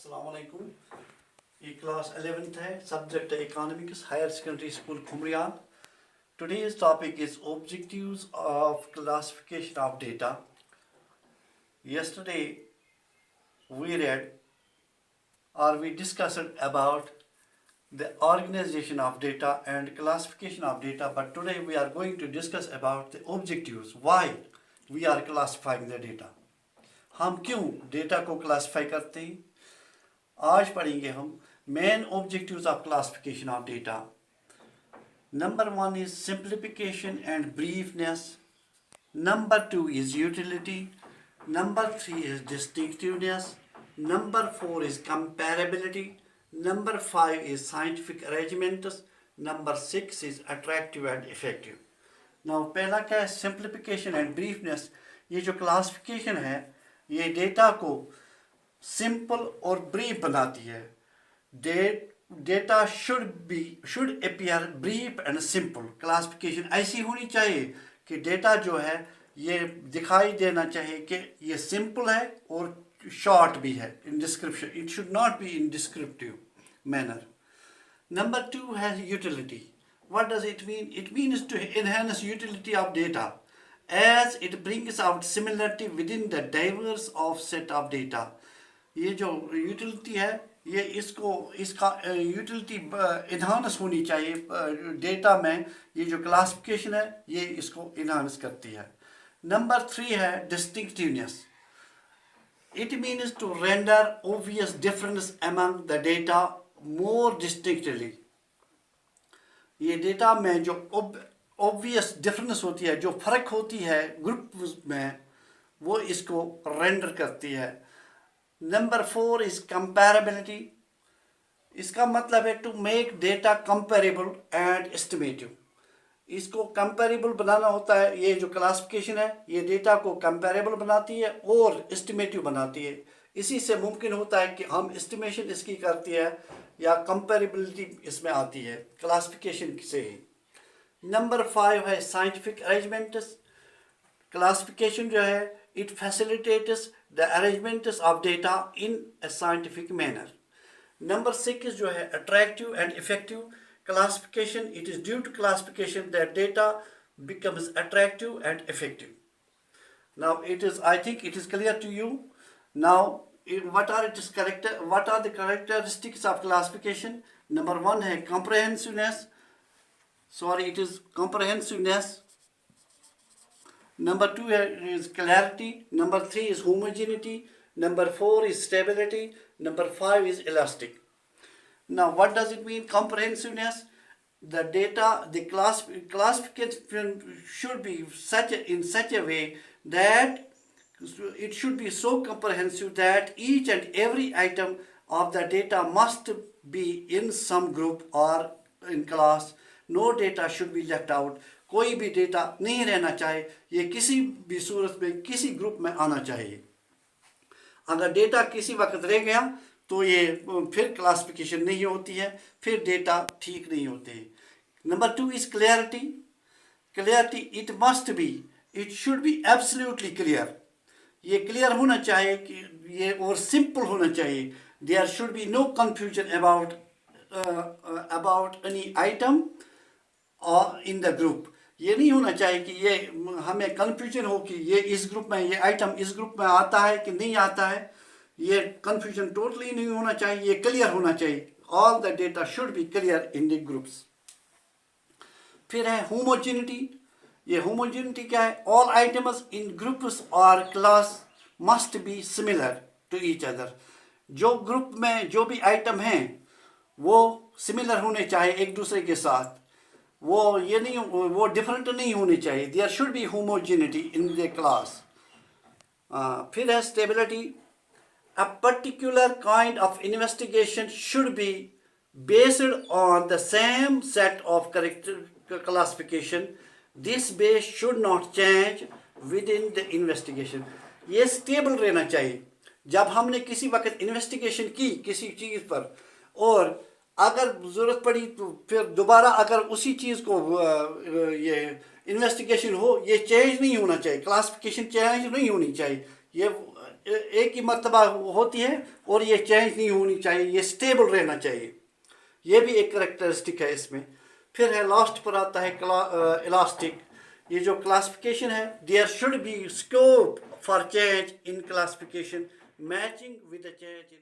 अस्सलाम वालेकुम। ये क्लास 11th है, subject economics, higher secondary school Khumriyan. Today's topic is objectives of classification of data. Yesterday we read or we discussed about the organization of data and classification of data, but today we are going to discuss about the objectives, why we are classifying the data. हम क्यों data को classify करते हैं. आज पढ़ेंगे हम main objectives of classification of data. Number 1 is simplification and briefness. Number 2 is utility. Number 3 is distinctiveness. Number 4 is comparability. Number 5 is scientific arrangements. Number 6 is attractive and effective. Now पहला क्या है, simplification and briefness. ये जो classification है ये data को simple और brief बनाती है. Data should appear brief and simple. Classification ऐसी होनी चाहिए कि डेटा जो है ये दिखाई देना चाहिए कि ये सिंपल है और शॉर्ट भी है in description. It should not be in descriptive manner. Number 2 है utility. What does it mean? It means to enhance utility of data as it brings out similarity within the diverse of set of data. ये जो utility है ये इसका utility enhance होनी चाहिए data में. ये जो क्लासिफिकेशन है ये इसको इन्हांस करती है. नंबर 3 है distinctiveness. It means to render obvious difference among the data more distinctly. ये डेटा में जो ऑब्वियस डिफरेंस होती है, जो फ़र्क होती है ग्रुप में, वो इसको रेंडर करती है. Number 4 is comparability. इसका मतलब है to make data comparable and estimative. इसको कंपेरेबल बनाना होता है. ये जो क्लासिफिकेशन है ये डेटा को कंपेरेबल बनाती है और एस्टिमेटिव बनाती है. इसी से मुमकिन होता है कि हम एस्टिमेशन इसकी करती है या कंपेरेबिलिटी इसमें आती है क्लासिफिकेशन से ही. नंबर 5 है साइंटिफिक अरेंजमेंट्स. क्लासिफिकेशन जो है it facilitates the arrangements of data in a scientific manner. Number 6 जो है attractive and effective. Classification, it is due to classification that data becomes attractive and effective. Now it is, I think it is clear to you. Now what are the characteristics of classification? Number 1 है comprehensiveness. Sorry, it is comprehensiveness. Number 2 is clarity. Number 3 is homogeneity. Number 4 is stability. Number 5 is elastic. Now, what does it mean, comprehensiveness? The data, the classification should be in such a way that it should be so comprehensive that each and every item of the data must be in some group or in class. No data should be left out. कोई भी data नहीं रहना चाहिए. ये किसी भी सूरत में किसी ग्रुप में आना चाहिए. अगर डेटा किसी वक्त रह गया तो ये फिर क्लासिफिकेशन नहीं होती है, फिर डेटा ठीक नहीं होते हैं. Number 2 is clarity. Clarity, it must be, it should be absolutely clear. ये क्लियर होना चाहिए कि ये और सिंपल होना चाहिए. There should be no confusion about any item और इन द ग्रुप. ये नहीं होना चाहिए कि ये हमें कंफ्यूजन हो कि ये इस ग्रुप में, ये आइटम इस ग्रुप में आता है कि नहीं आता है. ये कंफ्यूजन टोटली नहीं होना चाहिए. ये क्लियर होना चाहिए. All the data should be clear in the groups. फिर है होमोजेनिटी. ये होमोजेनिटी क्या है? ऑल आइटम्स इन ग्रुप्स और class must be similar to each other. जो ग्रुप में जो भी आइटम हैं वो सिमिलर होने चाहिए एक दूसरे के साथ. वो डिफरेंट नहीं होनी चाहिए. There should be homogeneity in the class. फिर है stability. A particular kind of investigation should be based on the same set of classification. This base should not change within the investigation. ये stable रहना चाहिए. जब हमने किसी वक्त investigation की किसी चीज़ पर और अगर ज़रूरत पड़ी तो फिर दोबारा अगर उसी चीज़ को ये इन्वेस्टिगेशन हो, ये चेंज नहीं होना चाहिए. क्लासिफिकेशन चेंज नहीं होनी चाहिए. ये एक ही मर्तबा होती है और ये चेंज नहीं होनी चाहिए, ये स्टेबल रहना चाहिए। ये भी एक करेक्टरिस्टिक है इसमें। फिर है लास्ट पर आता है इलास्टिक। ये जो क्लासिफिकेशन है, there should be scope for change in classification matching with the change in